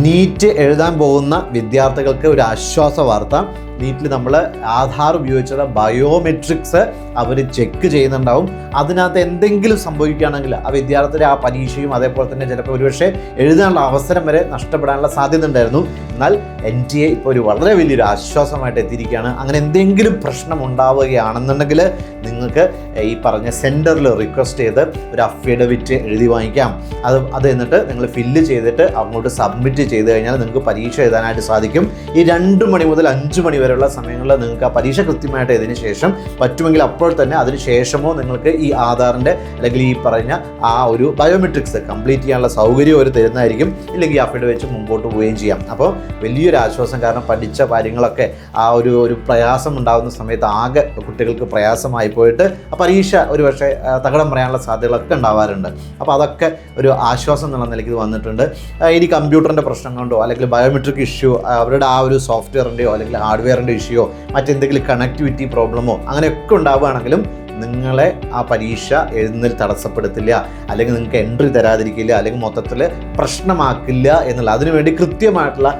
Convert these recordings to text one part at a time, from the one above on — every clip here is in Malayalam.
നീറ്റ് എഴുതാൻ പോകുന്ന വിദ്യാർത്ഥികൾക്ക് ഒരു ആശ്വാസ വാർത്ത. നീറ്റിൽ നമ്മൾ ആധാർ ഉപയോഗിച്ചുള്ള ബയോമെട്രിക്സ് അവർ ചെക്ക് ചെയ്യുന്നുണ്ടാവും. അതിനകത്ത് എന്തെങ്കിലും സംഭവിക്കുകയാണെങ്കിൽ ആ വിദ്യാർത്ഥിയുടെ ആ പരീക്ഷയും അതേപോലെ തന്നെ ചിലപ്പോൾ ഒരുപക്ഷെ എഴുതാനുള്ള അവസരം വരെ നഷ്ടപ്പെടാനുള്ള സാധ്യത ഉണ്ടായിരുന്നു. എന്നാൽ NTA ഇപ്പോൾ ഒരു വളരെ വലിയൊരു ആശ്വാസമായിട്ട് എത്തിയിരിക്കുകയാണ്. അങ്ങനെ എന്തെങ്കിലും പ്രശ്നം ഉണ്ടാവുകയാണെന്നുണ്ടെങ്കിൽ നിങ്ങൾക്ക് ഈ പറഞ്ഞ സെൻറ്ററിൽ റിക്വസ്റ്റ് ചെയ്ത് ഒരു അഫിഡവിറ്റ് എഴുതി വാങ്ങിക്കാം. അത് എന്നിട്ട് നിങ്ങൾ ഫില്ല് ചെയ്തിട്ട് അങ്ങോട്ട് സബ്മിറ്റ് ചെയ്ത് കഴിഞ്ഞാൽ നിങ്ങൾക്ക് പരീക്ഷ എഴുതാനായിട്ട് സാധിക്കും. ഈ 2 മണി മുതൽ 5 മണി വരെയുള്ള സമയങ്ങളിൽ നിങ്ങൾക്ക് ആ പരീക്ഷ കൃത്യമായിട്ട് എഴുതിന് ശേഷം പറ്റുമെങ്കിൽ അപ്പോൾ തന്നെ അതിന് ശേഷമോ നിങ്ങൾക്ക് ഈ ആധാറിൻ്റെ അല്ലെങ്കിൽ ഈ പറഞ്ഞ ആ ഒരു ബയോമെട്രിക്സ് കംപ്ലീറ്റ് ചെയ്യാനുള്ള സൗകര്യം അവർ തരുന്നതായിരിക്കും. ഇല്ലെങ്കിൽ അഫിഡവിറ്റ് വെച്ച് മുമ്പോട്ട് പോവുകയും ചെയ്യാം. അപ്പോൾ വലിയൊരു ആശ്വാസം. കാരണം പഠിച്ച കാര്യങ്ങളൊക്കെ ആ ഒരു പ്രയാസം ഉണ്ടാകുന്ന സമയത്ത് ആകെ കുട്ടികൾക്ക് പ്രയാസമായി പോയിട്ട് ആ പരീക്ഷ ഒരുപക്ഷെ തകടം പറയാനുള്ള സാധ്യതകളൊക്കെ ഉണ്ടാവാറുണ്ട്. അപ്പോൾ അതൊക്കെ ഒരു ആശ്വാസം എന്നുള്ള നിലയ്ക്ക് ഇത് വന്നിട്ടുണ്ട്. ഇനി കമ്പ്യൂട്ടറിൻ്റെ പ്രശ്നം കൊണ്ടോ അല്ലെങ്കിൽ ബയോമെട്രിക് ഇഷ്യൂ അവരുടെ ആ ഒരു സോഫ്റ്റ്വെയറിൻ്റെയോ അല്ലെങ്കിൽ ഹാർഡ്വെയറിൻ്റെ ഇഷ്യൂയോ മറ്റെന്തെങ്കിലും കണക്ടിവിറ്റി പ്രോബ്ലമോ അങ്ങനെയൊക്കെ ഉണ്ടാവുകയാണെങ്കിലും നിങ്ങളെ ആ പരീക്ഷ എഴുതുന്നതിൽ തടസ്സപ്പെടുത്തില്ല, അല്ലെങ്കിൽ നിങ്ങൾക്ക് എൻട്രി തരാതിരിക്കില്ല, അല്ലെങ്കിൽ മൊത്തത്തിൽ പ്രശ്നമാക്കില്ല എന്നുള്ള അതിനുവേണ്ടി കൃത്യമായിട്ടുള്ള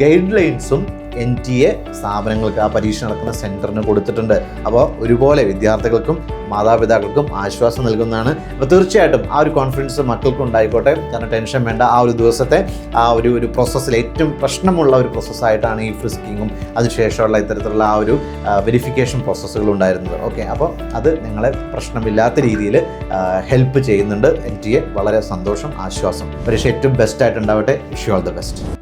ഗൈഡ് ലൈൻസും NTA സ്ഥാപനങ്ങൾക്ക് ആ പരീക്ഷ നടക്കുന്ന സെൻറ്ററിന് കൊടുത്തിട്ടുണ്ട്. അപ്പോൾ ഒരുപോലെ വിദ്യാർത്ഥികൾക്കും മാതാപിതാക്കൾക്കും ആശ്വാസം നൽകുന്നതാണ്. അപ്പോൾ തീർച്ചയായിട്ടും ആ ഒരു കോൺഫിഡൻസ് മക്കൾക്കും ഉണ്ടായിക്കോട്ടെ. കാരണം ടെൻഷൻ വേണ്ട. ആ ഒരു ദിവസത്തെ ആ ഒരു പ്രോസസ്സിൽ ഏറ്റവും പ്രശ്നമുള്ള ഒരു പ്രോസസ്സായിട്ടാണ് ഈ ഫ്രിസ്കിങ്ങും അതിനുശേഷമുള്ള ഇത്തരത്തിലുള്ള ആ ഒരു വെരിഫിക്കേഷൻ പ്രോസസ്സുകൾ ഉണ്ടായിരുന്നത്. ഓക്കെ, അപ്പോൾ അത് നിങ്ങളെ പ്രശ്നമില്ലാത്ത രീതിയിൽ ഹെൽപ്പ് ചെയ്യുന്നുണ്ട് NTA. വളരെ സന്തോഷം, ആശ്വാസം. പരീക്ഷ ഏറ്റവും ബെസ്റ്റായിട്ട് ഉണ്ടാവട്ടെ. Wish you all the best.